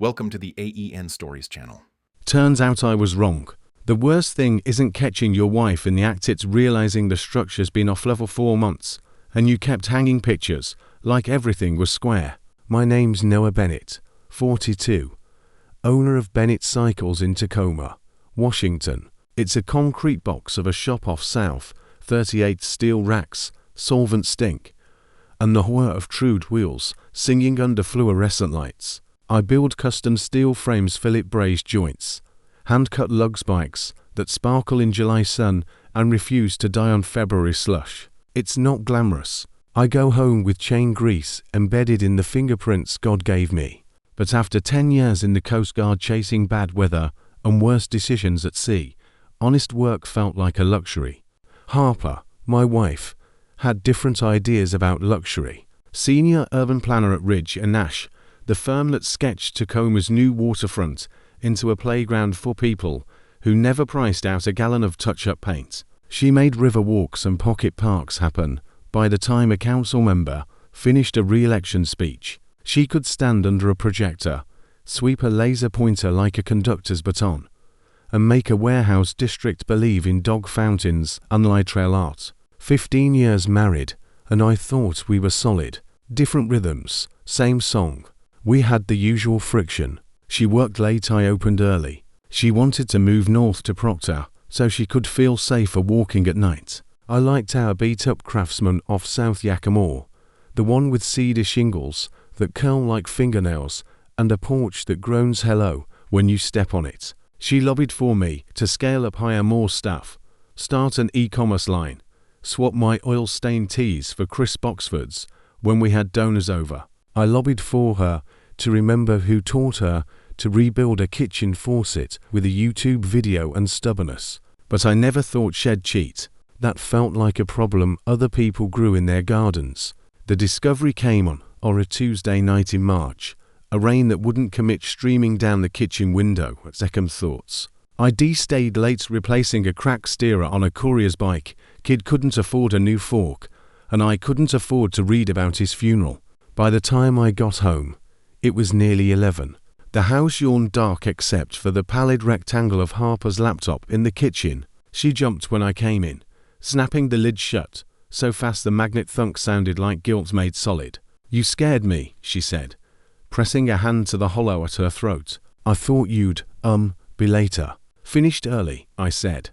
Welcome to the AEN Stories channel. Turns out I was wrong. The worst thing isn't catching your wife in the act, it's realizing the structure's been off level 4 months, and you kept hanging pictures, like everything was square. My name's Noah Bennett, 42, owner of Bennett Cycles in Tacoma, Washington. It's a concrete box of a shop off south, 38 steel racks, solvent stink, and the whir of trued wheels singing under fluorescent lights. I build custom steel frames, fillet brazed joints, hand-cut lug spikes that sparkle in July sun and refuse to die on February slush. It's not glamorous. I go home with chain grease embedded in the fingerprints God gave me. But after 10 years in the Coast Guard chasing bad weather and worse decisions at sea, honest work felt like a luxury. Harper, my wife, had different ideas about luxury. Senior urban planner at Ridge & Nash, the firm that sketched Tacoma's new waterfront into a playground for people who never priced out a gallon of touch-up paint. She made river walks and pocket parks happen by the time a council member finished a re-election speech. She could stand under a projector, sweep a laser pointer like a conductor's baton, and make a warehouse district believe in dog fountains and light trail art. 15 years married, and I thought we were solid. Different rhythms, same song. We had the usual friction. She worked late, I opened early. She wanted to move north to Proctor so she could feel safer walking at night. I liked our beat-up Craftsman off South Yakima, the one with cedar shingles that curl like fingernails and a porch that groans hello when you step on it. She lobbied for me to scale up, hire more staff, start an e-commerce line, swap my oil-stained tees for crisp Oxfords when we had donors over. I lobbied for her to remember who taught her to rebuild a kitchen faucet with a YouTube video and stubbornness. But I never thought she'd cheat. That felt like a problem other people grew in their gardens. The discovery came on a Tuesday night in March, a rain that wouldn't commit streaming down the kitchen window at second thoughts. I stayed late replacing a cracked steerer on a courier's bike. Kid couldn't afford a new fork, and I couldn't afford to read about his funeral. By the time I got home, it was nearly 11. The house yawned dark except for the pallid rectangle of Harper's laptop in the kitchen. She jumped when I came in, snapping the lid shut, so fast the magnet thunk sounded like guilt made solid. "You scared me," she said, pressing a hand to the hollow at her throat. "I thought you'd, be later." "Finished early," I said,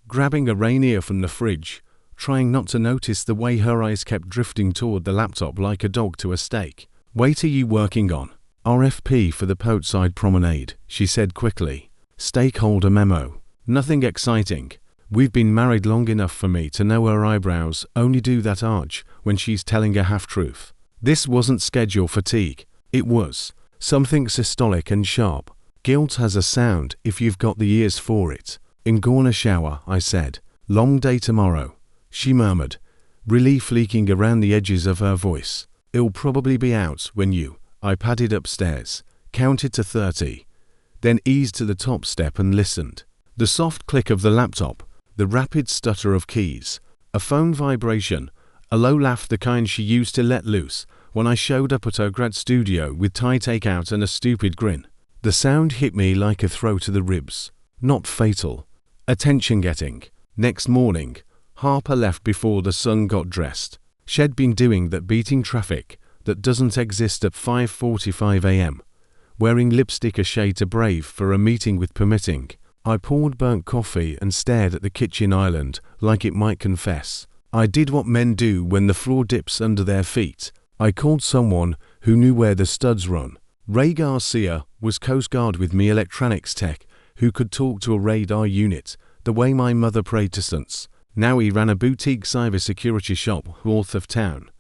grabbing a Rainier from the fridge, trying not to notice the way her eyes kept drifting toward the laptop like a dog to a steak. "What are you working on?" "RFP for the Portside Promenade," she said quickly. "Stakeholder memo. Nothing exciting. We've been married long enough for me to know her eyebrows only do that arch when she's telling a half-truth." This wasn't schedule fatigue. It was something systolic and sharp. Guilt has a sound if you've got the ears for it. "In gonna shower," I said. "Long day tomorrow," she murmured, relief leaking around the edges of her voice. "It'll probably be out when you..." I padded upstairs, counted to 30, then eased to the top step and listened. The soft click of the laptop, the rapid stutter of keys, a phone vibration, a low laugh, the kind she used to let loose when I showed up at her grad studio with Thai takeout and a stupid grin. The sound hit me like a throw to the ribs. Not fatal. Attention-getting. Next morning, Harper left before the sun got dressed. She'd been doing that beating traffic that doesn't exist at 5:45 a.m., wearing lipstick a shade too brave for a meeting with permitting. I poured burnt coffee and stared at the kitchen island like it might confess. I did what men do when the floor dips under their feet. I called someone who knew where the studs run. Ray Garcia was Coast Guard with me, electronics tech, who could talk to a radar unit the way my mother prayed to saints. Now he ran a boutique cybersecurity shop north of town,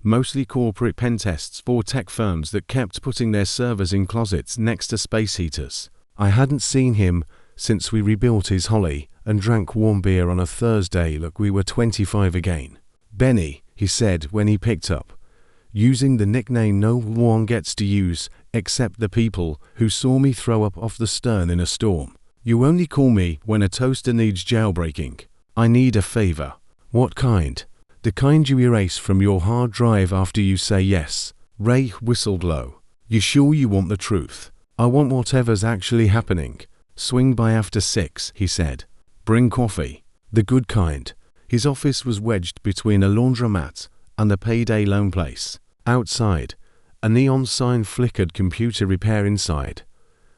mostly corporate pen tests for tech firms that kept putting their servers in closets next to space heaters. I hadn't seen him since we rebuilt his Holly and drank warm beer on a Thursday like we were 25 again. "Benny," he said when he picked up, using the nickname no one gets to use except the people who saw me throw up off the stern in a storm. "You only call me when a toaster needs jailbreaking. I need a favor." "What kind?" "The kind you erase from your hard drive after you say yes." Ray whistled low. "You sure you want the truth?" I want whatever's actually happening. Swing by after 6, he said. Bring coffee. The good kind. His office was wedged between a laundromat and a payday loan place. Outside, a neon sign flickered computer repair inside.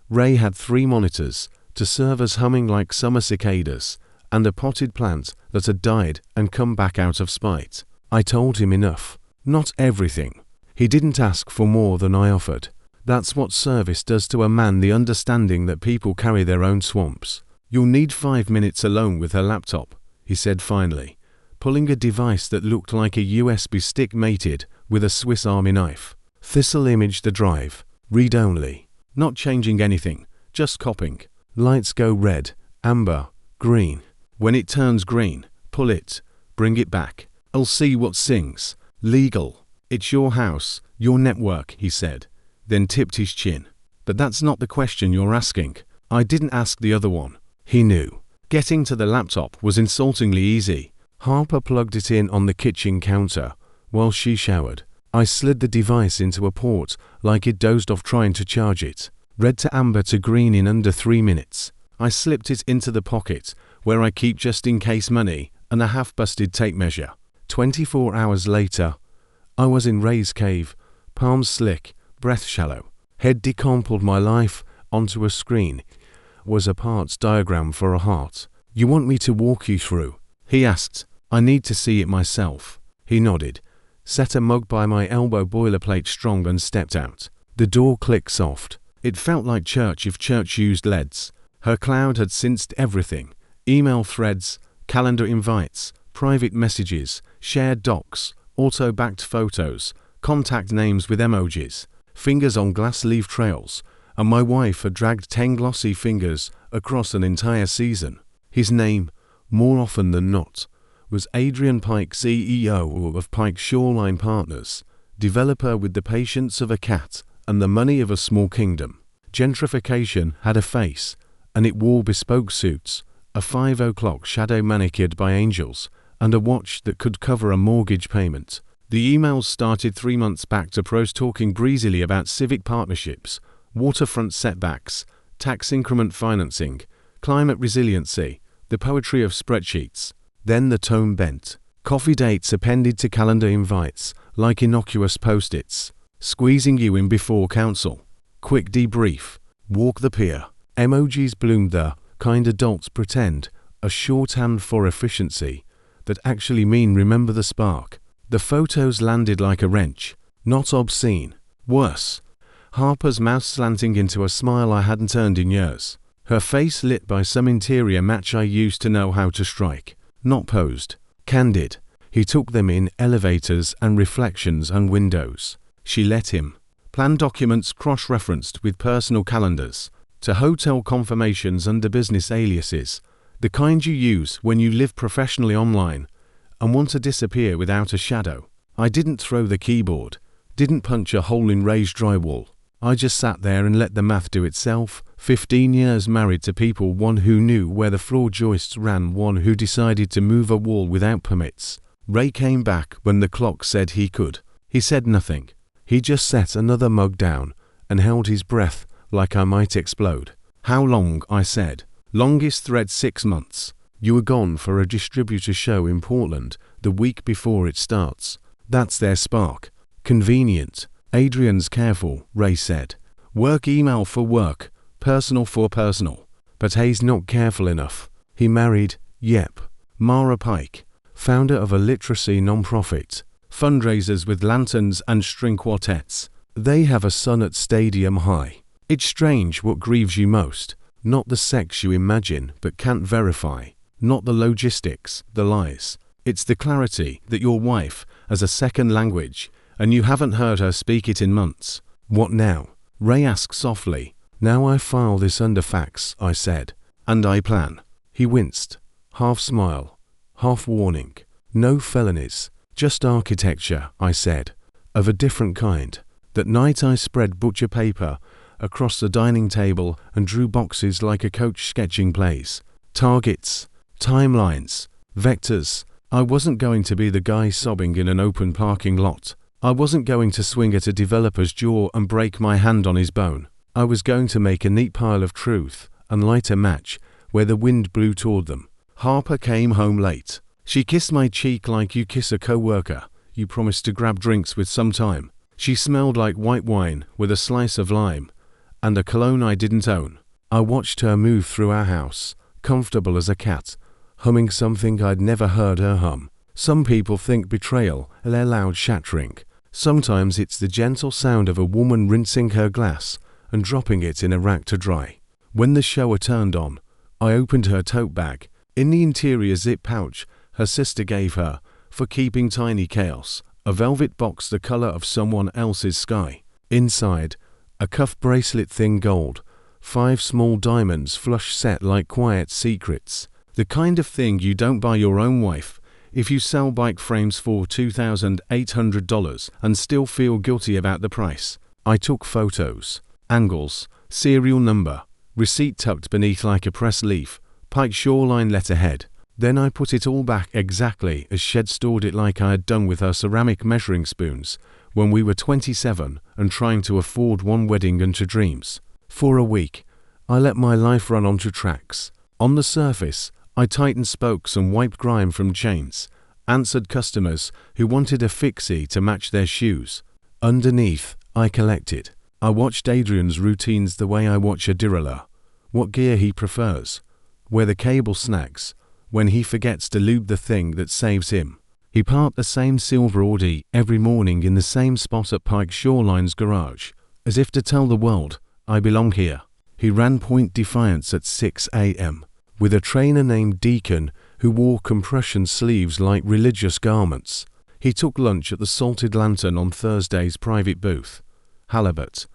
Ray had 3 monitors to serve as humming like summer cicadas, and a potted plant that had died and come back out of spite. I told him enough. Not everything. He didn't ask for more than I offered. That's what service does to a man, the understanding that people carry their own swamps. You'll need 5 minutes alone with her laptop, he said finally, pulling a device that looked like a USB stick mated with a Swiss Army knife. Thistle imaged the drive. Read only. Not changing anything, just copying. Lights go red, amber, green. When it turns green, pull it. Bring it back. I'll see what sings. Legal. It's your house, your network, he said, then tipped his chin. But that's not the question you're asking. I didn't ask the other one. He knew. Getting to the laptop was insultingly easy. Harper plugged it in on the kitchen counter while she showered. I slid the device into a port like it dozed off trying to charge it. Red to amber to green in under 3 minutes. I slipped it into the pocket where I keep just in case money and a half-busted tape measure. 24 hours later, I was in Ray's cave, palms slick, breath shallow. Head decomposed my life onto a screen. Was a parts diagram for a heart. You want me to walk you through? He asked. I need to see it myself. He nodded, set a mug by my elbow, boilerplate strong, and stepped out. The door clicked soft. It felt like church if church used LEDs. Her cloud had sensed everything. Email threads, calendar invites, private messages, shared docs, auto-backed photos, contact names with emojis, fingers on glass leaf trails, and my wife had dragged 10 glossy fingers across an entire season. His name, more often than not, was Adrian Pike, CEO of Pike Shoreline Partners, developer with the patience of a cat and the money of a small kingdom. Gentrification had a face, and it wore bespoke suits, a 5 o'clock shadow manicured by angels, and a watch that could cover a mortgage payment. The emails started 3 months back to pros talking breezily about civic partnerships, waterfront setbacks, tax increment financing, climate resiliency, the poetry of spreadsheets. Then the tone bent. Coffee dates appended to calendar invites, like innocuous post-its. Squeezing you in before council. Quick debrief. Walk the pier. Emojis bloomed the kind adults pretend, a shorthand for efficiency, that actually mean remember the spark. The photos landed like a wrench. Not obscene. Worse. Harper's mouth slanting into a smile I hadn't earned in years. Her face lit by some interior match I used to know how to strike. Not posed. Candid. He took them in elevators and reflections and windows. She let him. Plan documents cross-referenced with personal calendars. To hotel confirmations under business aliases. The kind you use when you live professionally online and want to disappear without a shadow. I didn't throw the keyboard. Didn't punch a hole in Ray's drywall. I just sat there and let the math do itself. 15 years married to people, one who knew where the floor joists ran, one who decided to move a wall without permits. Ray came back when the clock said he could. He said nothing. He just set another mug down and held his breath like I might explode. How long? I said. Longest thread 6 months. You were gone for a distributor show in Portland the week before it starts. That's their spark. Convenient. Adrian's careful, Ray said. Work email for work, personal for personal. But he's not careful enough. He married, yep, Mara Pike, founder of a literacy non-profit, fundraisers with lanterns and string quartets. They have a son at Stadium High. It's strange what grieves you most. Not the sex you imagine but can't verify. Not the logistics, the lies. It's the clarity that your wife has a second language and you haven't heard her speak it in months. What now? Ray asked softly. Now I file this under fax, I said. And I plan. He winced. Half smile. Half warning. No felonies. Just architecture, I said. Of a different kind. That night I spread butcher paper across the dining table and drew boxes like a coach sketching plays. Targets. Timelines. Vectors. I wasn't going to be the guy sobbing in an open parking lot. I wasn't going to swing at a developer's jaw and break my hand on his bone. I was going to make a neat pile of truth and light a match where the wind blew toward them. Harper came home late. She kissed my cheek like you kiss a co-worker you promised to grab drinks with sometime. She smelled like white wine with a slice of lime and a cologne I didn't own. I watched her move through our house, comfortable as a cat, humming something I'd never heard her hum. Some people think betrayal is their loud shattering. Sometimes it's the gentle sound of a woman rinsing her glass and dropping it in a rack to dry. When the shower turned on, I opened her tote bag. In the interior zip pouch her sister gave her for keeping tiny chaos, a velvet box the color of someone else's sky. Inside, a cuff bracelet thin gold, 5 small diamonds flush set like quiet secrets. The kind of thing you don't buy your own wife if you sell bike frames for $2,800 and still feel guilty about the price. I took photos, angles, serial number, receipt tucked beneath like a press leaf, Pike shoreline letterhead. Then I put it all back exactly as Shed stored it, like I had done with her ceramic measuring spoons when we were 27 and trying to afford one wedding and 2 dreams. For a week, I let my life run onto tracks. On the surface, I tightened spokes and wiped grime from chains, answered customers who wanted a fixie to match their shoes. Underneath, I collected. I watched Adrian's routines the way I watch a derailleur. What gear he prefers, where the cable snags, when he forgets to lube the thing that saves him. He parked the same silver Audi every morning in the same spot at Pike Shoreline's garage, as if to tell the world, I belong here. He ran Point Defiance at 6 a.m. with a trainer named Deacon who wore compression sleeves like religious garments. He took lunch at the Salted Lantern on Thursday's private booth. Halibut,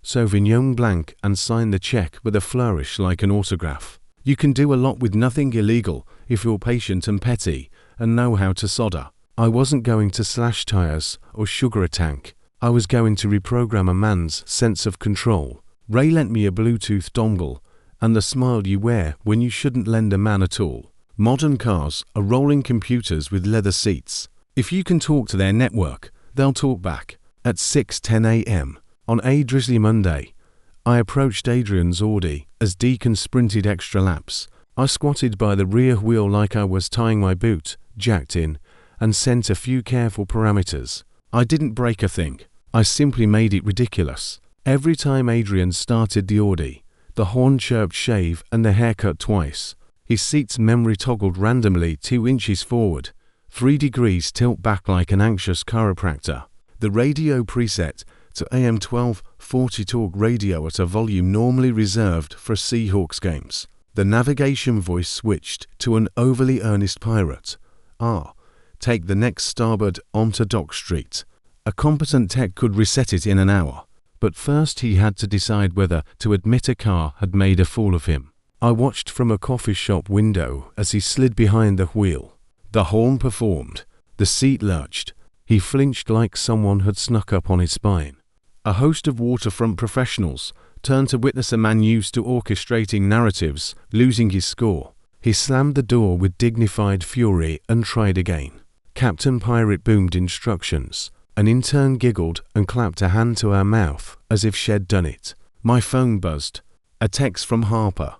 Sauvignon Blanc, and signed the check with a flourish like an autograph. You can do a lot with nothing illegal if you're patient and petty and know how to solder. I wasn't going to slash tires or sugar a tank. I was going to reprogram a man's sense of control. Ray lent me a Bluetooth dongle and the smile you wear when you shouldn't lend a man at all. Modern cars are rolling computers with leather seats. If you can talk to their network, they'll talk back. At 6:10 a.m. on a drizzly Monday, I approached Adrian's Audi as Deacon sprinted extra laps. I squatted by the rear wheel like I was tying my boot, jacked in, and sent a few careful parameters. I didn't break a thing. I simply made it ridiculous. Every time Adrian started the Audi, the horn chirped shave and the haircut twice. His seat's memory toggled randomly 2 inches forward, 3 degrees tilt back like an anxious chiropractor. The radio preset to AM 1240 talk radio at a volume normally reserved for Seahawks games. The navigation voice switched to an overly earnest pirate. Take the next starboard onto Dock Street. A competent tech could reset it in an hour, but first he had to decide whether to admit a car had made a fool of him. I watched from a coffee shop window as he slid behind the wheel. The horn performed. The seat lurched. He flinched like someone had snuck up on his spine. A host of waterfront professionals turned to witness a man used to orchestrating narratives losing his score. He slammed the door with dignified fury and tried again. Captain Pirate boomed instructions. An intern giggled and clapped a hand to her mouth as if she'd done it. My phone buzzed. A text from Harper.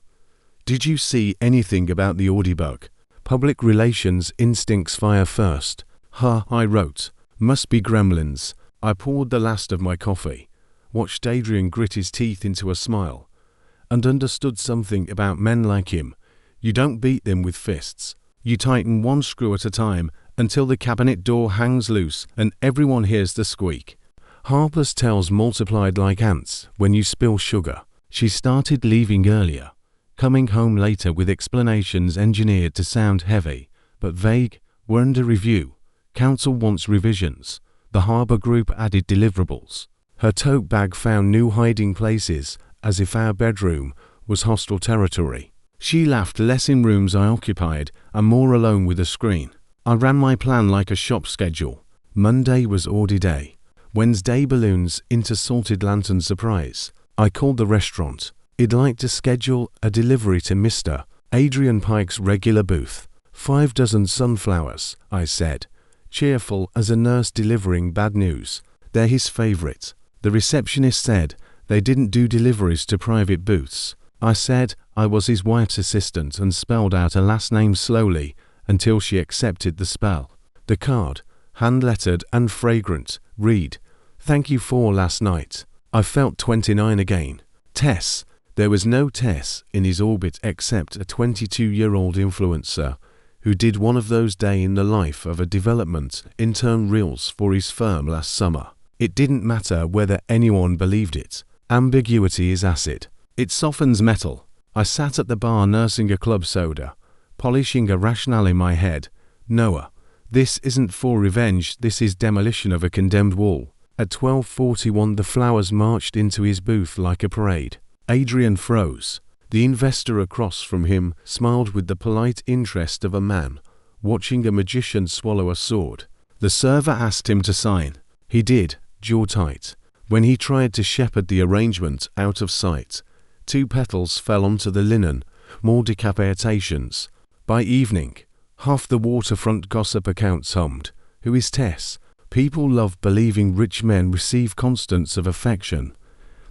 Did you see anything about the Audi bug? Public relations instincts fire first. I wrote. Must be gremlins. I poured the last of my coffee, watched Adrian grit his teeth into a smile, and understood something about men like him. You don't beat them with fists. You tighten one screw at a time until the cabinet door hangs loose and everyone hears the squeak. Harper's tells multiplied like ants when you spill sugar. She started leaving earlier, coming home later with explanations engineered to sound heavy, but vague. We're under review. Council wants revisions. The Harbour Group added deliverables. Her tote bag found new hiding places, as if our bedroom was hostile territory. She laughed less in rooms I occupied and more alone with a screen. I ran my plan like a shop schedule. Monday was Audi Day. Wednesday balloons into Salted Lantern surprise. I called the restaurant. I'd like to schedule a delivery to Mr. Adrian Pike's regular booth. 5 dozen sunflowers, I said, cheerful as a nurse delivering bad news. They're his favorite. The receptionist said They didn't do deliveries to private booths. I said I was his wife's assistant and spelled out her last name slowly until she accepted the spell. The card, hand-lettered and fragrant, read, "Thank you for last night." I felt 29 again. Tess. There was no Tess in his orbit except a 22-year-old influencer who did one of those day in the life of a development intern reels for his firm last summer. It didn't matter whether anyone believed it. Ambiguity is acid. It softens metal. I sat at the bar nursing a club soda, polishing a rationale in my head. Noah, this isn't for revenge, this is demolition of a condemned wall. At 12:41 the flowers marched into his booth like a parade. Adrian froze. The investor across from him smiled with the polite interest of a man watching a magician swallow a sword. The server asked him to sign. He did, jaw tight. When he tried to shepherd the arrangement out of sight, 2 petals fell onto the linen, more decapitations. By evening, half the waterfront gossip accounts hummed. Who is Tess? People love believing rich men receive constants of affection.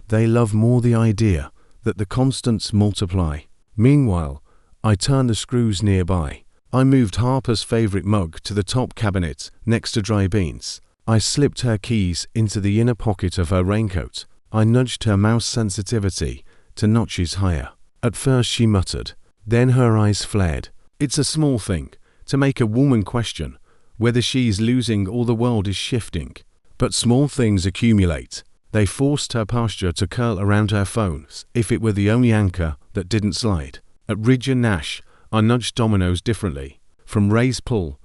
They love more the idea that the constants multiply. Meanwhile, I turned the screws nearby. I moved Harper's favorite mug to the top cabinet next to dry beans. I slipped her keys into the inner pocket of her raincoat. I nudged her mouse sensitivity to notches higher. At first she muttered. Then her eyes flared. It's a small thing to make a woman question whether she is losing or the world is shifting. But small things accumulate. They forced her posture to curl around her phone if it were the only anchor that didn't slide. At Ridge and Nash, I nudged dominoes differently. From Ray's pull,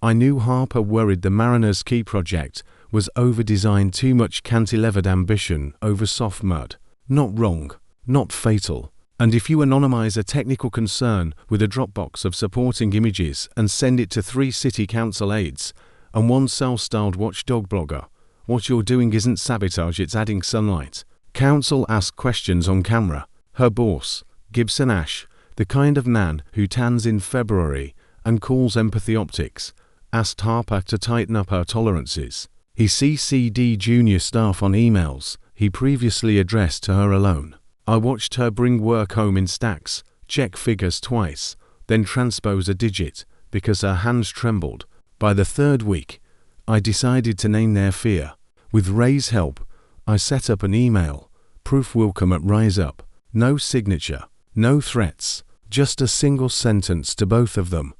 I knew Harper worried the Mariners' key project was over-designed, too much cantilevered ambition over soft mud. Not wrong, not fatal. And if you anonymize a technical concern with a Dropbox of supporting images and send it to 3 city council aides and 1 self-styled watchdog blogger, what you're doing isn't sabotage, it's adding sunlight. Council asked questions on camera. Her boss, Gibson Ash, the kind of man who tans in February and calls empathy optics, asked Harper to tighten up her tolerances. He CC'd junior staff on emails he previously addressed to her alone. I watched her bring work home in stacks, check figures twice, then transpose a digit because her hands trembled. By the 3rd week, I decided to name their fear. With Ray's help, I set up an email. Proof will come at Rise Up. No signature, no threats, just a single sentence to both of them.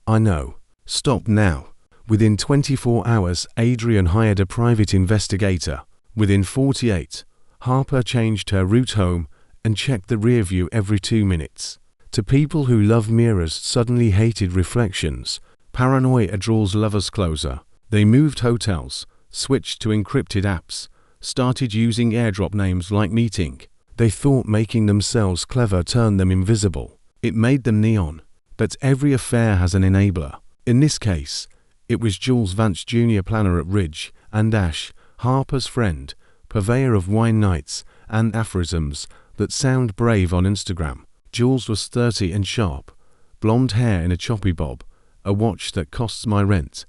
I know. Stop now. Within 24 hours, Adrian hired a private investigator. Within 48, Harper changed her route home and checked the rear view every 2 minutes. To people who love mirrors, suddenly hated reflections. Paranoia draws lovers closer. They moved hotels, switched to encrypted apps, started using airdrop names like Meeting. They thought making themselves clever turned them invisible. It made them neon. But every affair has an enabler. In this case, it was Jules Vance Jr., planner at Ridge and Ash, Harper's friend, purveyor of wine nights and aphorisms that sound brave on Instagram. Jules was 30 and sharp, blonde hair in a choppy bob, a watch that costs my rent,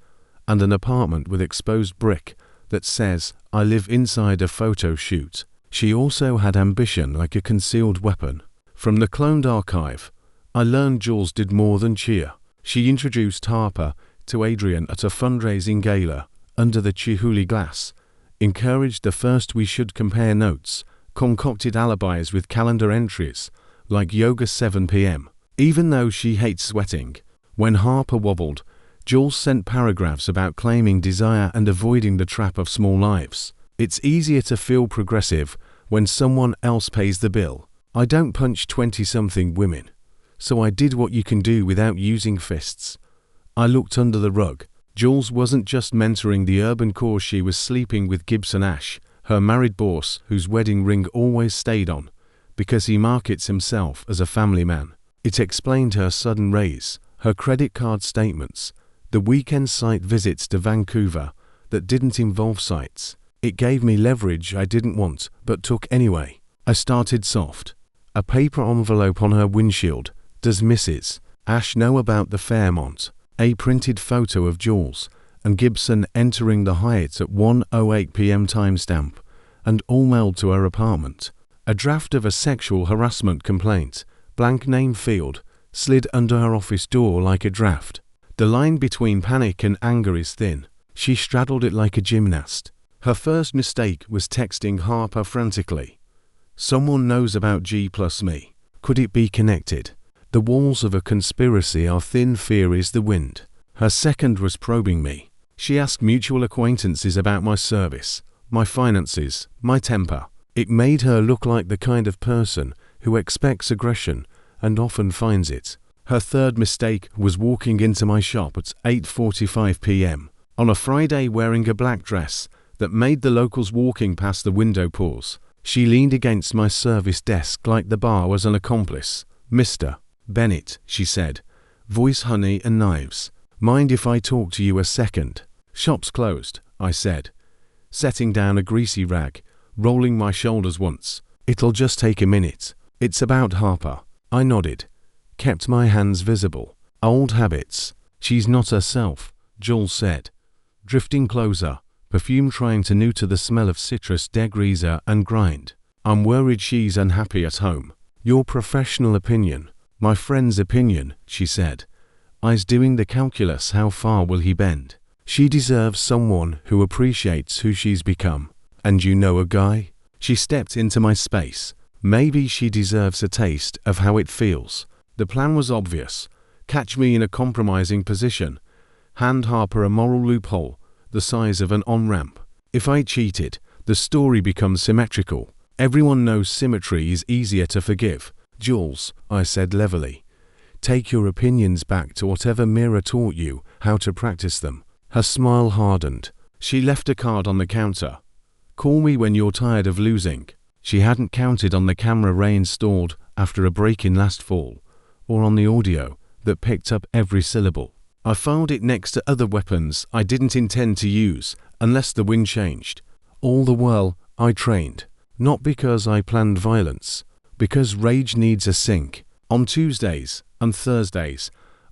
and an apartment with exposed brick that says, "I live inside a photo shoot." She also had ambition like a concealed weapon. From the cloned archive, I learned Jules did more than cheer. She introduced Harper to Adrian at a fundraising gala under the Chihuly glass, encouraged the first we should compare notes, concocted alibis with calendar entries like yoga 7 p.m. Even though she hates sweating, when Harper wobbled, Jules sent paragraphs about claiming desire and avoiding the trap of small lives. It's easier to feel progressive when someone else pays the bill. I don't punch 20-something women, so I did what you can do without using fists. I looked under the rug. Jules wasn't just mentoring the urban core, she was sleeping with Gibson Ash, her married boss whose wedding ring always stayed on, because he markets himself as a family man. It explained her sudden raise, her credit card statements, the weekend site visits to Vancouver that didn't involve sites. It gave me leverage I didn't want, but took anyway. I started soft. A paper envelope on her windshield. Does Mrs. Ash know about the Fairmont? A printed photo of Jules and Gibson entering the Hyatt at 1:08 p.m. timestamp. and all mailed to her apartment. A draft of a sexual harassment complaint, blank name field, slid under her office door like a draft. The line between panic and anger is thin. She straddled it like a gymnast. Her first mistake was texting Harper frantically. Someone knows about G plus me. Could it be connected? The walls of a conspiracy are thin, fear is the wind. Her second was probing me. She asked mutual acquaintances about my service, my finances, my temper. It made her look like the kind of person who expects aggression and often finds it. Her third mistake was walking into my shop at 8:45 p.m. on a Friday wearing a black dress that made the locals walking past the window pause. She leaned against my service desk like the bar was an accomplice. "Mr. Bennett," she said, voice honey and knives. "Mind if I talk to you a second?" "Shop's closed," I said, setting down a greasy rag, rolling my shoulders once. "It'll just take a minute. It's about Harper." I nodded, kept my hands visible. "Old habits. She's not herself," Jules said, drifting closer, perfume trying to neuter the smell of citrus, degreaser and grind. "I'm worried she's unhappy at home." "Your professional opinion." "My friend's opinion," she said, eyes doing the calculus, how far will he bend? "She deserves someone who appreciates who she's become." "And you know a guy?" She stepped into my space. "Maybe she deserves a taste of how it feels." The plan was obvious. Catch me in a compromising position. Hand Harper a moral loophole the size of an on-ramp. If I cheated, the story becomes symmetrical. Everyone knows symmetry is easier to forgive. "Jules," I said levelly, "take your opinions back to whatever mirror taught you how to practice them." Her smile hardened. She left a card on the counter. "Call me when you're tired of losing." She hadn't counted on the camera Ray installed after a break-in last fall, or on the audio that picked up every syllable. I filed it next to other weapons I didn't intend to use unless the wind changed. All the while, I trained. Not because I planned violence, because rage needs a sink. On Tuesdays and Thursdays,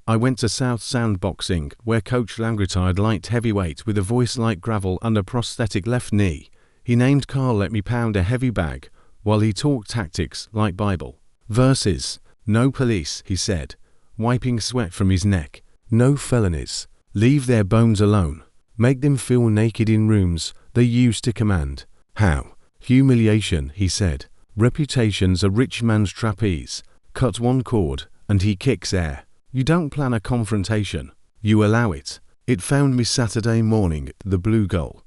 I went to South Sound Boxing, where Coach Lang, retired light heavyweight with a voice like gravel and a prosthetic left knee. He named Carl let me pound a heavy bag while he talked tactics like Bible verses. "No police," he said, wiping sweat from his neck. "No felonies. Leave their bones alone. Make them feel naked in rooms they used to command." "How?" "Humiliation," he said. "Reputation's a rich man's trapeze. Cut one cord and he kicks air. You don't plan a confrontation. You allow it." It found me Saturday morning at the Blue Gull,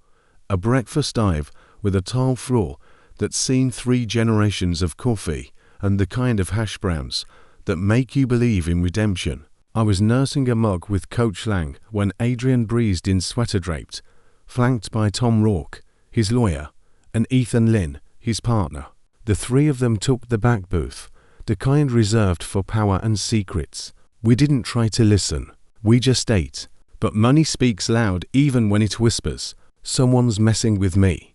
a breakfast dive with a tile floor that's seen 3 generations of coffee and the kind of hash browns that make you believe in redemption. I was nursing a mug with Coach Lang when Adrian breezed in, sweater draped, flanked by Tom Rourke, his lawyer, and Ethan Lynn, his partner. The 3 of them took the back booth, the kind reserved for power and secrets. We didn't try to listen. We just ate. But money speaks loud even when it whispers. "Someone's messing with me."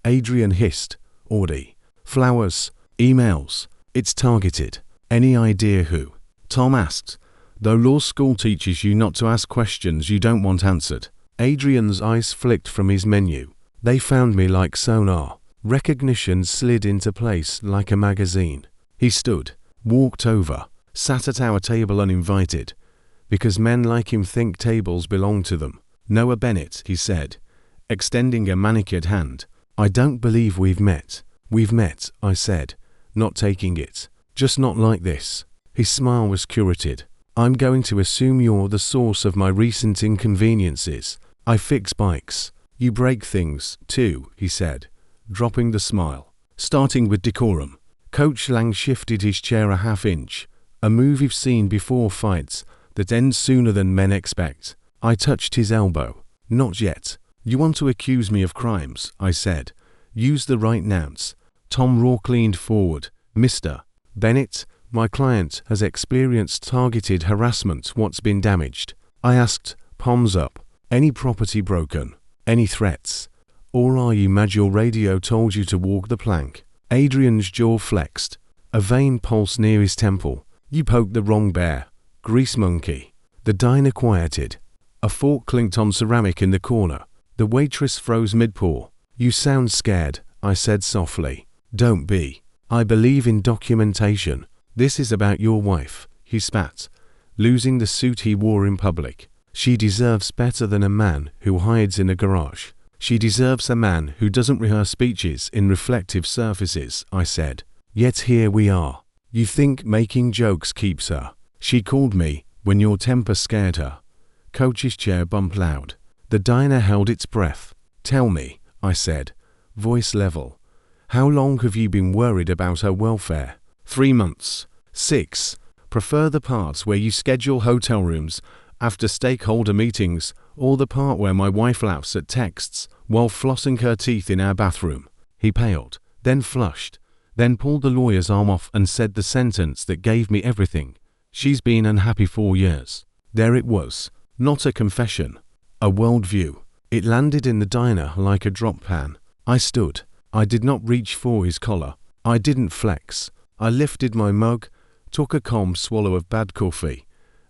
Adrian hissed. "Audie. Flowers. Emails. It's targeted." "Any idea who?" Tom asked, though law school teaches you not to ask questions you don't want answered. Adrian's eyes flicked from his menu. "They found me like sonar." Recognition slid into place like a magazine. He stood, walked over, sat at our table uninvited, because men like him think tables belong to them. "Noah Bennett," he said, extending a manicured hand. "I don't believe we've met." "We've met," I said, not taking it. "Just not like this." His smile was curated. "I'm going to assume you're the source of my recent inconveniences. I fix bikes. You break things, too," he said, dropping the smile. "Starting with decorum." Coach Lang shifted his chair a half-inch, a move you've seen before fights that ends sooner than men expect. I touched his elbow. "Not yet. You want to accuse me of crimes," I said. "Use the right nouns." Tom Rourke leaned forward. "Mr. Bennett, my client has experienced targeted harassment. What's been damaged?" I asked, palms up. "Any property broken? Any threats? Or are you mad your radio told you to walk the plank?" Adrian's jaw flexed, a vein pulsed near his temple. "You poked the wrong bear. Grease monkey." The diner quieted. A fork clinked on ceramic in the corner. The waitress froze mid-pour. "You sound scared," I said softly. Don't be. I believe in documentation. This is about your wife, he spat, losing the suit he wore in public. She deserves better than a man who hides in a garage. She deserves a man who doesn't rehearse speeches in reflective surfaces, I said. Yet here we are. You think making jokes keeps her. She called me when your temper scared her. Coach's chair bumped loud. The diner held its breath. Tell me, I said, voice level. How long have you been worried about her welfare? 3 months. 6. Prefer the parts where you schedule hotel rooms after stakeholder meetings, or the part where my wife laughs at texts while flossing her teeth in our bathroom? He paled, then flushed, then pulled the lawyer's arm off and said the sentence that gave me everything. She's been unhappy 4 years. There it was, not a confession, a worldview. It landed in the diner like a drop pan. I stood. I did not reach for his collar. I didn't flex. I lifted my mug, took a calm swallow of bad coffee,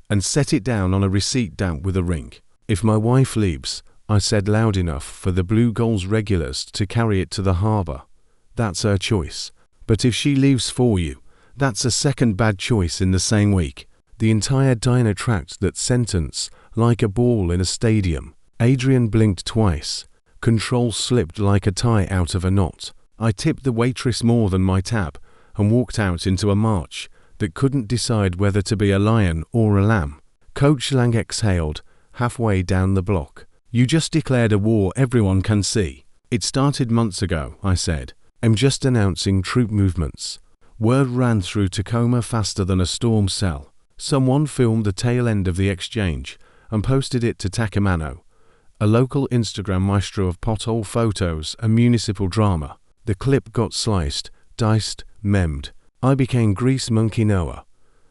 and set it down on a receipt damp with a ring. If my wife leaves, I said loud enough for the Blue Gulls regulars to carry it to the harbour. That's her choice. But if she leaves for you, that's a second bad choice in the same week. The entire diner tracked that sentence like a ball in a stadium. Adrian blinked twice. Control slipped like a tie out of a knot. I tipped the waitress more than my tab and walked out into a march that couldn't decide whether to be a lion or a lamb. Coach Lang exhaled, halfway down the block. You just declared a war everyone can see. It started months ago, I said. I'm just announcing troop movements. Word ran through Tacoma faster than a storm cell. Someone filmed the tail end of the exchange and posted it to Tacoma, a local Instagram maestro of pothole photos and municipal drama. The clip got sliced, diced, memmed. I became Grease Monkey Noah,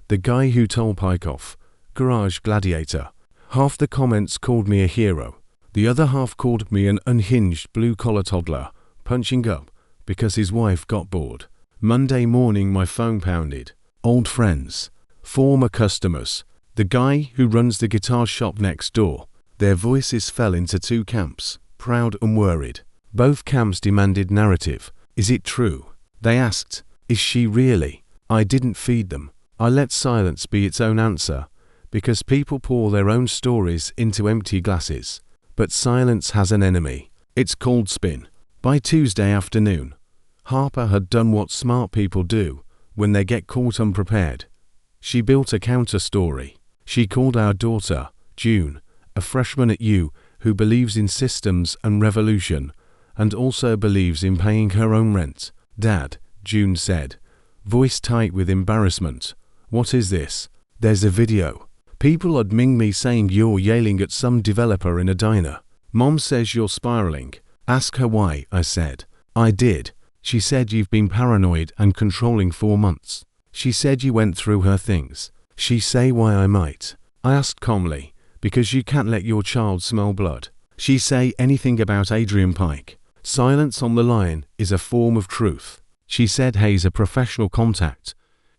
the guy who told Pike off, garage gladiator. Half the comments called me a hero. The other half called me an unhinged blue-collar toddler, punching up because his wife got bored. Monday morning my phone pounded. Old friends, former customers, the guy who runs the guitar shop next door. Their voices fell into 2 camps, proud and worried. Both camps demanded narrative. Is it true? They asked, is she really? I didn't feed them. I let silence be its own answer, because people pour their own stories into empty glasses. But silence has an enemy. It's called spin. By Tuesday afternoon, Harper had done what smart people do when they get caught unprepared. She built a counter-story. She called our daughter, June, a freshman at U who believes in systems and revolution, and also believes in paying her own rent. Dad, June said, voice tight with embarrassment. What is this? There's a video. People are DMing me saying you're yelling at some developer in a diner. Mom says you're spiraling. Ask her why, I said. I did. She said you've been paranoid and controlling 4 months. She said you went through her things. She say why I might. I asked calmly, because you can't let your child smell blood. She say anything about Adrian Pike. Silence on the line is a form of truth. She said Hay's a professional contact.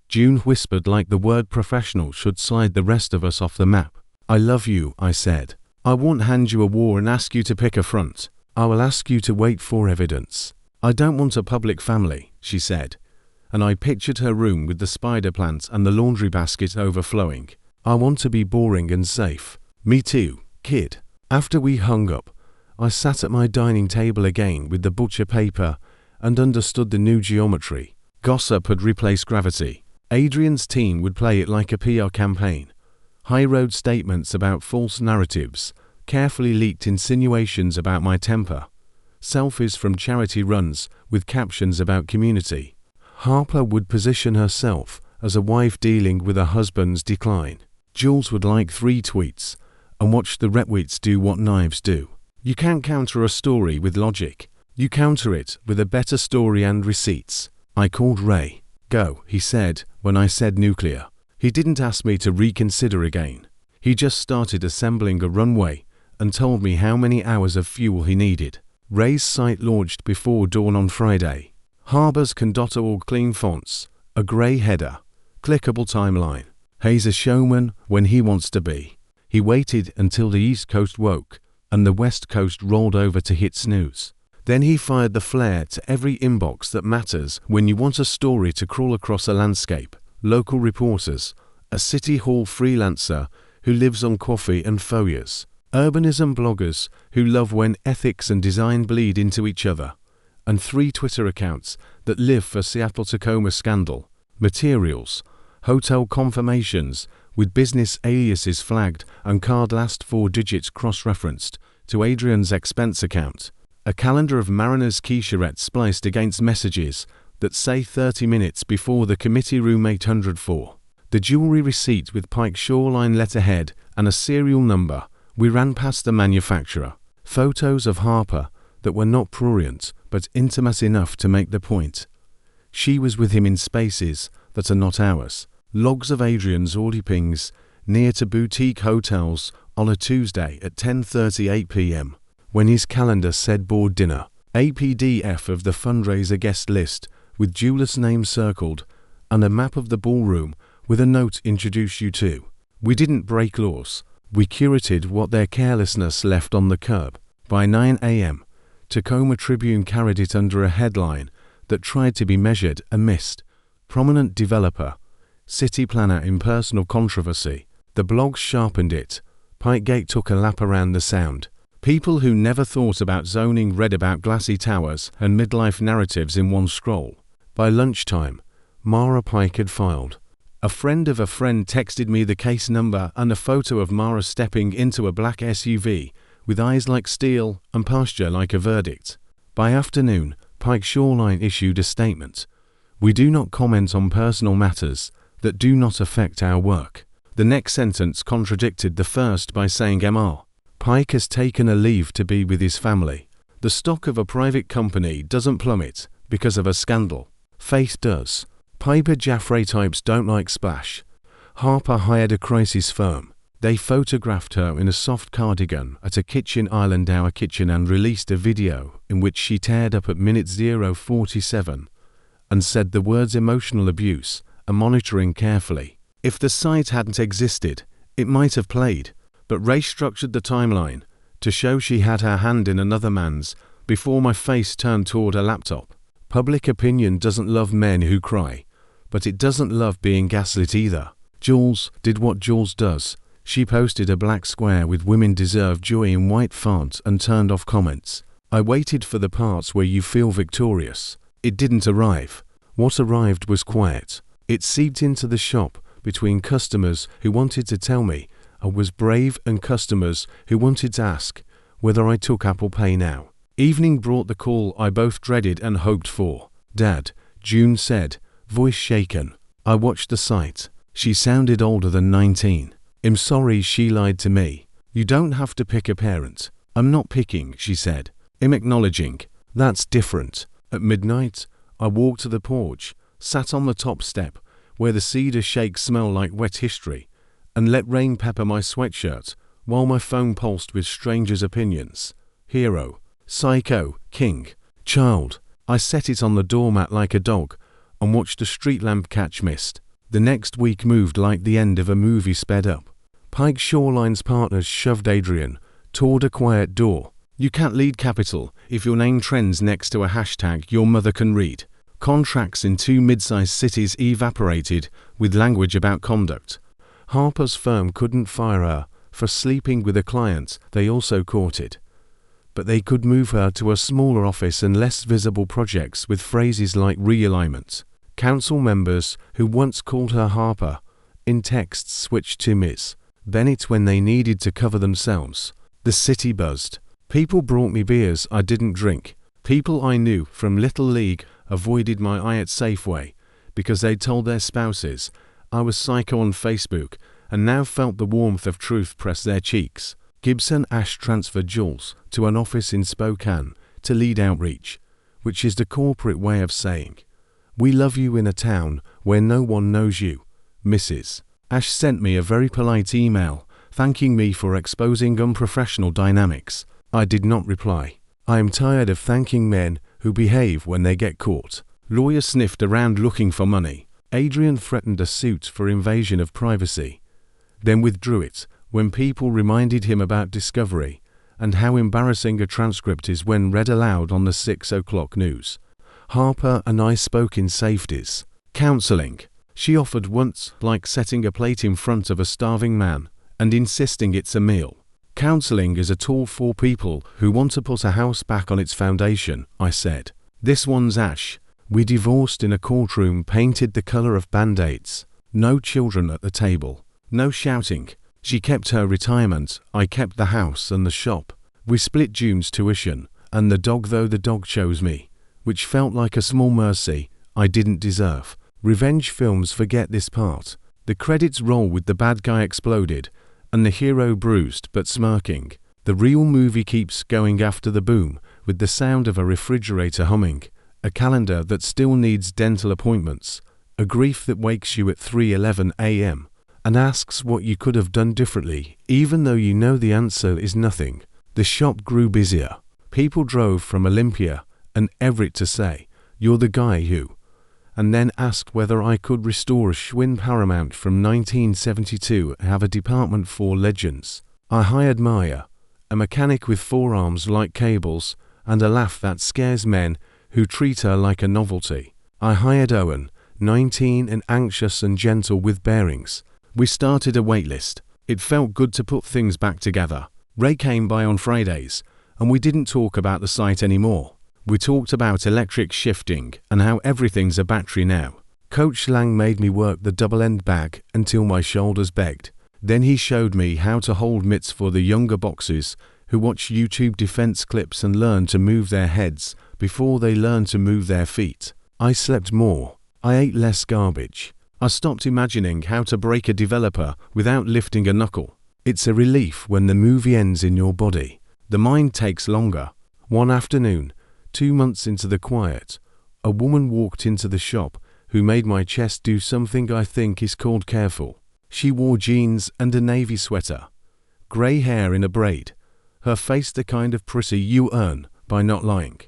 June whispered like the word professional should slide the rest of us off the map. I love you, I said. I won't hand you a war and ask you to pick a front. I will ask you to wait for evidence. I don't want a public family, she said, and I pictured her room with the spider plants and the laundry basket overflowing. I want to be boring and safe. Me too, kid. After we hung up, I sat at my dining table again with the butcher paper and understood the new geometry. Gossip had replaced gravity. Adrian's team would play it like a PR campaign. High-road statements about false narratives, carefully leaked insinuations about my temper, selfies from charity runs with captions about community. Harper would position herself as a wife dealing with a husband's decline. Jules would like 3 tweets and watch the retweets do what knives do. You can't counter a story with logic. You counter it with a better story and receipts. I called Ray. Go, he said when I said nuclear. He didn't ask me to reconsider again. He just started assembling a runway and told me how many hours of fuel he needed. Ray's site launched before dawn on Friday. Harbors.org clean fonts, a grey header, clickable timeline. Hay's a showman when he wants to be. He waited until the East Coast woke and the West Coast rolled over to hit snooze. Then he fired the flare to every inbox that matters when you want a story to crawl across a landscape. Local reporters, a City Hall freelancer who lives on coffee and folios, urbanism bloggers who love when ethics and design bleed into each other, and 3 Twitter accounts that live for Seattle Tacoma scandal, materials, hotel confirmations with business aliases flagged and card last 4 digits cross-referenced to Adrian's expense account, a calendar of Mariner's quicheret spliced against messages that say 30 minutes before the committee room 804, the jewelry receipt with Pike Shoreline letterhead and a serial number. We ran past the manufacturer, photos of Harper that were not prurient but intimate enough to make the point. She was with him in spaces that are not ours. Logs of Adrian's orgy pings near to boutique hotels on a Tuesday at 10:38 p.m. when his calendar said board dinner. A PDF of the fundraiser guest list with jeweler's name circled and a map of the ballroom with a note introduce you to. We didn't break laws. We curated what their carelessness left on the curb. By 9 a.m., Tacoma Tribune carried it under a headline that tried to be measured and missed. Prominent developer, city planner in personal controversy. The blogs sharpened it. Pikegate took a lap around the sound. People who never thought about zoning read about glassy towers and midlife narratives in one scroll. By lunchtime, Mara Pike had filed. A friend of a friend texted me the case number and a photo of Mara stepping into a black SUV with eyes like steel and posture like a verdict. By afternoon, Pike Shoreline issued a statement. We do not comment on personal matters that do not affect our work. The next sentence contradicted the first by saying Mr. Pike has taken a leave to be with his family. The stock of a private company doesn't plummet because of a scandal. Faith does. Piper Jaffray types don't like splash. Harper hired a crisis firm. They photographed her in a soft cardigan at a kitchen island hour kitchen and released a video in which she teared up at minute 0:47 and said the words emotional abuse and monitoring carefully. If the site hadn't existed, it might have played, but Ray structured the timeline to show she had her hand in another man's before my face turned toward a laptop. Public opinion doesn't love men who cry, but it doesn't love being gaslit either. Jules did what Jules does. She posted a black square with women deserve joy in white font and turned off comments. I waited for the parts where you feel victorious. It didn't arrive. What arrived was quiet. It seeped into the shop between customers who wanted to tell me I was brave and customers who wanted to ask whether I took Apple Pay now. Evening brought the call I both dreaded and hoped for. Dad, June said, voice shaken. I watched the site. She sounded older than 19. I'm sorry she lied to me. You don't have to pick a parent. I'm not picking, she said. I'm acknowledging. That's different. At midnight, I walked to the porch, sat on the top step, where the cedar shakes smell like wet history, and let rain pepper my sweatshirt, while my phone pulsed with strangers' opinions. Hero, psycho, king, child. I set it on the doormat like a dog, and watched a street lamp catch mist. The next week moved like the end of a movie sped up. Pike Shoreline's partners shoved Adrian toward a quiet door. You can't lead capital if your name trends next to a hashtag your mother can read. Contracts in 2 mid-sized cities evaporated with language about conduct. Harper's firm couldn't fire her for sleeping with a client they also courted, but they could move her to a smaller office and less visible projects with phrases like realignment. Council members who once called her Harper in texts switched to Ms. Bennett when they needed to cover themselves. The city buzzed. People brought me beers I didn't drink. People I knew from Little League avoided my eye at Safeway because they'd told their spouses I was psycho on Facebook and now felt the warmth of truth press their cheeks. Gibson Ash transferred Jules to an office in Spokane to lead outreach, which is the corporate way of saying, we love you in a town where no one knows you, Mrs. Ash sent me a very polite email thanking me for exposing unprofessional dynamics. I did not reply. I am tired of thanking men who behave when they get caught. Lawyer sniffed around looking for money. Adrian threatened a suit for invasion of privacy, then withdrew it when people reminded him about discovery and how embarrassing a transcript is when read aloud on the 6 o'clock news. Harper and I spoke in safeties. Counseling. She offered once, like setting a plate in front of a starving man and insisting it's a meal. Counseling is a tool for people who want to put a house back on its foundation, I said. This one's Ash. We divorced in a courtroom painted the color of Band-Aids. No children at the table. No shouting. She kept her retirement, I kept the house and the shop. We split June's tuition, and the dog, though the dog chose me, which felt like a small mercy I didn't deserve. Revenge films forget this part. The credits roll with the bad guy exploded, and the hero bruised but smirking. The real movie keeps going after the boom, with the sound of a refrigerator humming, a calendar that still needs dental appointments, a grief that wakes you at 3:11 a.m. and asks what you could have done differently, even though you know the answer is nothing. The shop grew busier. People drove from Olympia and Everett to say, "You're the guy who," and then asked whether I could restore a Schwinn Paramount from 1972 and have a department for legends. I hired Maya, a mechanic with forearms like cables and a laugh that scares men who treat her like a novelty. I hired Owen, 19 and anxious and gentle with bearings. We started a waitlist. It felt good to put things back together. Ray came by on Fridays, and we didn't talk about the site anymore. We talked about electric shifting and how everything's a battery now. Coach Lang made me work the double-end bag until my shoulders begged. Then he showed me how to hold mitts for the younger boxers who watch YouTube defense clips and learn to move their heads before they learn to move their feet. I slept more. I ate less garbage. I stopped imagining how to break a developer without lifting a knuckle. It's a relief when the movie ends in your body. The mind takes longer. One afternoon, 2 months into the quiet, a woman walked into the shop who made my chest do something I think is called careful. She wore jeans and a navy sweater, grey hair in a braid, her face the kind of pretty you earn by not lying.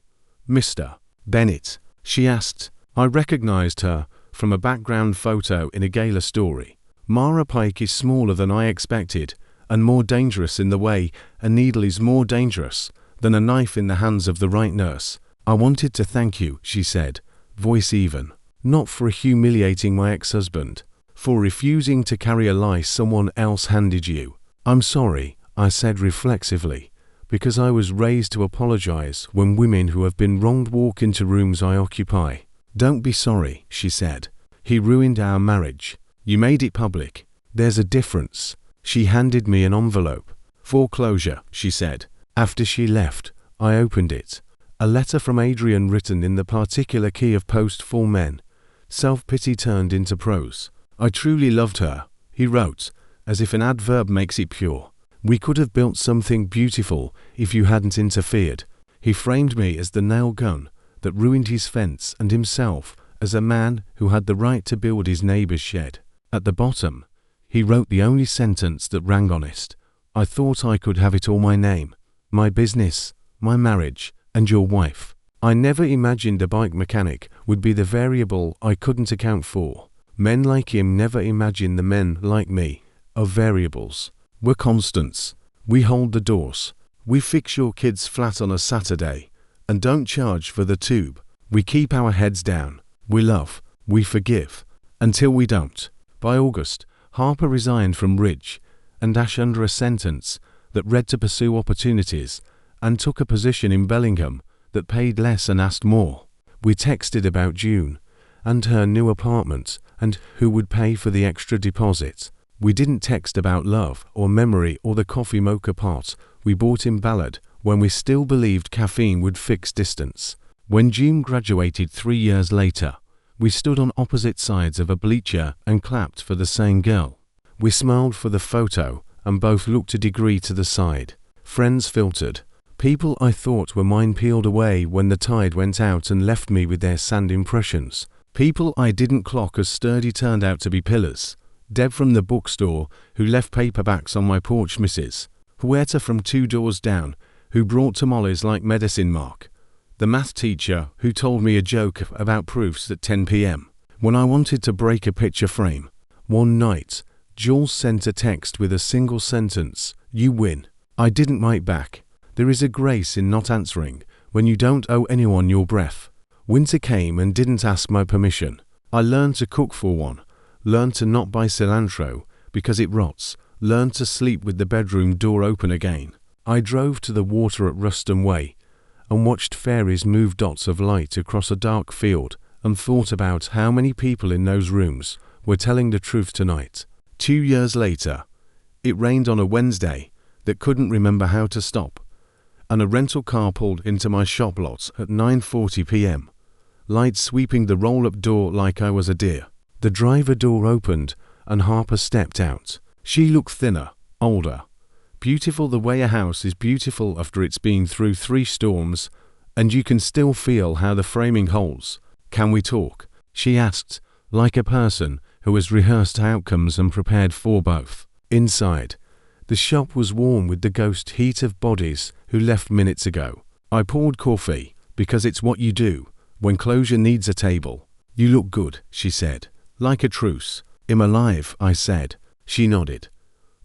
"Mr. Bennett?" she asked. I recognized her from a background photo in a gala story. Mara Pike is smaller than I expected and more dangerous in the way a needle is more dangerous than a knife in the hands of the right nurse. "I wanted to thank you," she said, voice even, "not for humiliating my ex-husband, for refusing to carry a lie someone else handed you." "I'm sorry," I said reflexively, because I was raised to apologize when women who have been wronged walk into rooms I occupy. "Don't be sorry," she said. "He ruined our marriage. You made it public. There's a difference." She handed me an envelope. "Foreclosure," she said. After she left, I opened it. A letter from Adrian written in the particular key of post for men. Self-pity turned into prose. "I truly loved her," he wrote, as if an adverb makes it pure. "We could have built something beautiful if you hadn't interfered." He framed me as the nail gun that ruined his fence and himself as a man who had the right to build his neighbor's shed. At the bottom, he wrote the only sentence that rang honest. "I thought I could have it all my name. My business, my marriage, and your wife." I never imagined a bike mechanic would be the variable I couldn't account for. Men like him never imagine the men like me are variables. We're constants. We hold the doors. We fix your kids flat on a Saturday and don't charge for the tube. We keep our heads down. We love. We forgive. Until we don't. By August, Harper resigned from Ridge and Ash under a sentence that read to pursue opportunities and took a position in Bellingham that paid less and asked more. We texted about June and her new apartment and who would pay for the extra deposit. We didn't text about love or memory or the coffee mocha pot we bought in Ballard when we still believed caffeine would fix distance. When June graduated 3 years later, we stood on opposite sides of a bleacher and clapped for the same girl. We smiled for the photo and both looked a degree to the side. Friends filtered. People I thought were mine peeled away when the tide went out and left me with their sand impressions. People I didn't clock as sturdy turned out to be pillars. Deb from the bookstore, who left paperbacks on my porch, Mrs. Huerta from 2 doors down, who brought tamales like medicine mark. The math teacher who told me a joke about proofs at 10 p.m. when I wanted to break a picture frame. One night, Jules sent a text with a single sentence, "You win." I didn't write back. There is a grace in not answering when you don't owe anyone your breath. Winter came and didn't ask my permission. I learned to cook for one, learned to not buy cilantro because it rots, learned to sleep with the bedroom door open again. I drove to the water at Ruston Way and watched fairies move dots of light across a dark field and thought about how many people in those rooms were telling the truth tonight. 2 years later, it rained on a Wednesday that couldn't remember how to stop, and a rental car pulled into my shop lot at 9:40 p.m. Light sweeping the roll-up door like I was a deer. The driver door opened and Harper stepped out. She looked thinner, older. Beautiful the way a house is beautiful after it's been through 3 storms, and you can still feel how the framing holds. "Can we talk?" she asked, like a person who has rehearsed outcomes and prepared for both. Inside, the shop was warm with the ghost heat of bodies who left minutes ago. I poured coffee, because it's what you do when closure needs a table. "You look good," she said, like a truce. "I'm alive," I said. She nodded,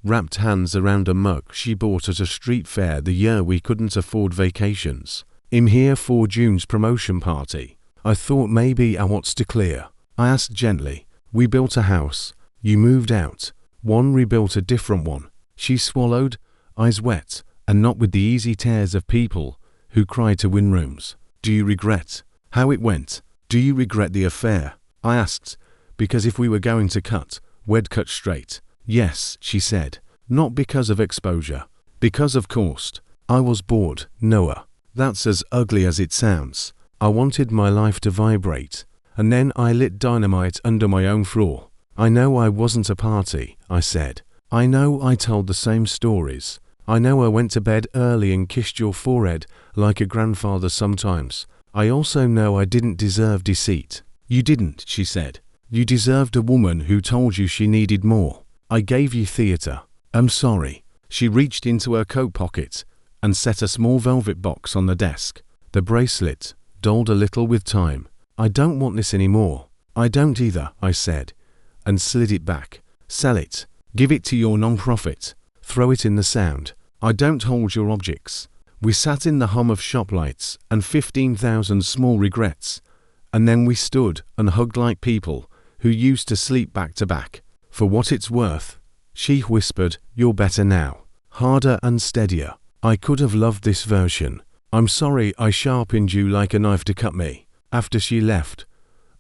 wrapped hands around a mug she bought at a street fair the year we couldn't afford vacations. "I'm here for June's promotion party. I thought maybe I wants to clear." I asked gently. "We built a house. You moved out. One rebuilt a different one." She swallowed, eyes wet, and not with the easy tears of people who cry to win rooms. "Do you regret how it went? Do you regret the affair?" I asked, because if we were going to cut, we'd cut straight. "Yes," she said, "not because of exposure. Because of cost. I was bored, Noah. That's as ugly as it sounds. I wanted my life to vibrate, and then I lit dynamite under my own floor. I know I wasn't a party," I said. "I know I told the same stories. I know I went to bed early and kissed your forehead like a grandfather sometimes. I also know I didn't deserve deceit." "You didn't," she said. "You deserved a woman who told you she needed more. I gave you theater. I'm sorry." She reached into her coat pocket and set a small velvet box on the desk. The bracelet dulled a little with time. "I don't want this anymore." "I don't either," I said, and slid it back. "Sell it. Give it to your non-profit. Throw it in the sound. I don't hold your objects." We sat in the hum of shop lights and 15,000 small regrets, and then we stood and hugged like people who used to sleep back to back. "For what it's worth," she whispered, "you're better now. Harder and steadier. I could have loved this version. I'm sorry I sharpened you like a knife to cut me." After she left,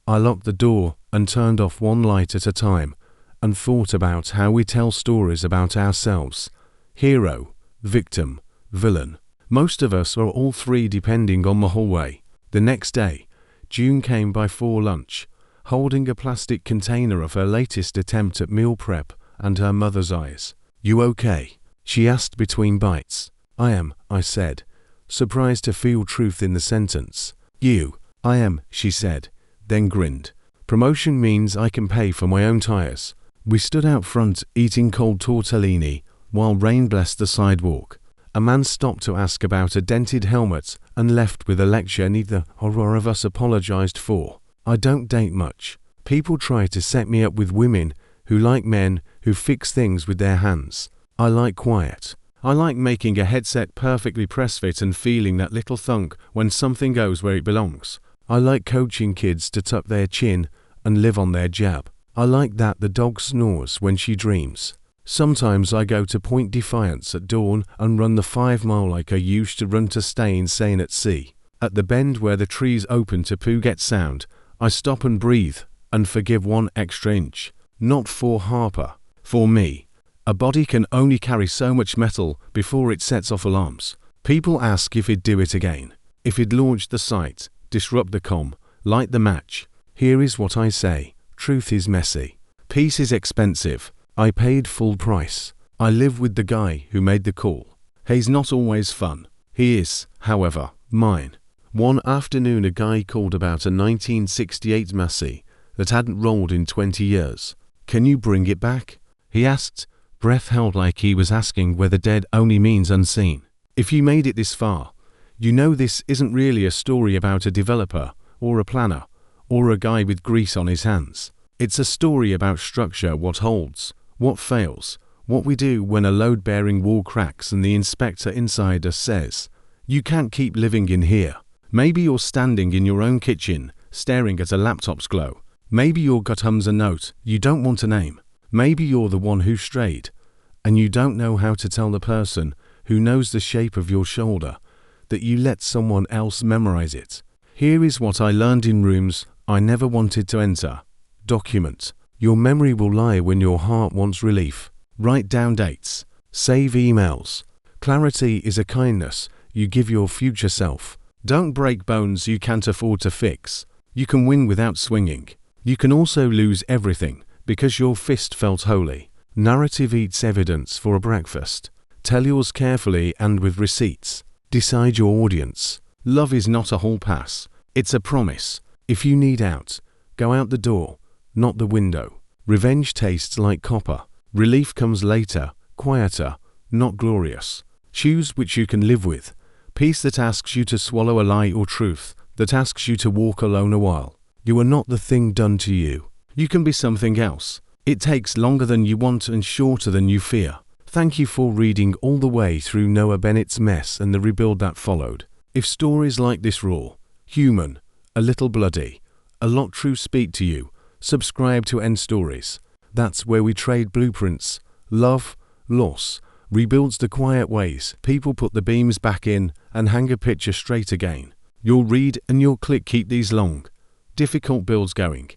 I locked the door and turned off one light at a time and thought about how we tell stories about ourselves. Hero, victim, villain. Most of us are all 3 depending on the hallway. The next day, June came by for lunch, holding a plastic container of her latest attempt at meal prep and her mother's eyes. "You okay?" she asked between bites. "I am," I said, surprised to feel truth in the sentence. "You?" "I am," she said, then grinned. "Promotion means I can pay for my own tires." We stood out front eating cold tortellini while rain blessed the sidewalk. A man stopped to ask about a dented helmet and left with a lecture neither of us apologized for. I don't date much. People try to set me up with women who like men who fix things with their hands. I like quiet. I like making a headset perfectly press fit and feeling that little thunk when something goes where it belongs. I like coaching kids to tuck their chin and live on their jab. I like that the dog snores when she dreams. Sometimes I go to Point Defiance at dawn and run the 5 mile like I used to run to stay insane at sea. At the bend where the trees open to Puget Sound, I stop and breathe and forgive 1 extra inch. Not for Harper. For me. A body can only carry so much metal before it sets off alarms. People ask if he'd do it again. If he'd launch the site, disrupt the comm, light the match. Here is what I say. Truth is messy. Peace is expensive. I paid full price. I live with the guy who made the call. He's not always fun. He is, however, mine. One afternoon a guy called about a 1968 Massey that hadn't rolled in 20 years. "Can you bring it back?" he asked, breath held like he was asking whether dead only means unseen. If you made it this far, you know this isn't really a story about a developer or a planner or a guy with grease on his hands. It's a story about structure, what holds, what fails, What we do when a load-bearing wall cracks and the inspector inside us says, "You can't keep living in here." Maybe you're standing in your own kitchen, staring at a laptop's glow. Maybe your gut hums a note you don't want to name. Maybe you're the one who strayed, and you don't know how to tell the person who knows the shape of your shoulder that you let someone else memorize it. Here is what I learned in rooms I never wanted to enter. Document. Your memory will lie when your heart wants relief. Write down dates. Save emails. Clarity is a kindness you give your future self. Don't break bones you can't afford to fix. You can win without swinging. You can also lose everything because your fist felt holy. Narrative eats evidence for a breakfast. Tell yours carefully and with receipts. Decide your audience. Love is not a hall pass. It's a promise. If you need out, go out the door, not the window. Revenge tastes like copper. Relief comes later, quieter, not glorious. Choose which you can live with. Peace that asks you to swallow a lie, or truth that asks you to walk alone a while. You are not the thing done to you. You can be something else. It takes longer than you want and shorter than you fear. Thank you for reading all the way through Noah Bennett's mess and the rebuild that followed. If stories like this raw, human, a little bloody, a lot true speak to you, subscribe to End Stories. That's where we trade blueprints, love, loss, rebuilds the quiet ways people put the beams back in and hang a picture straight again. You'll read and you'll click keep these long, difficult builds going.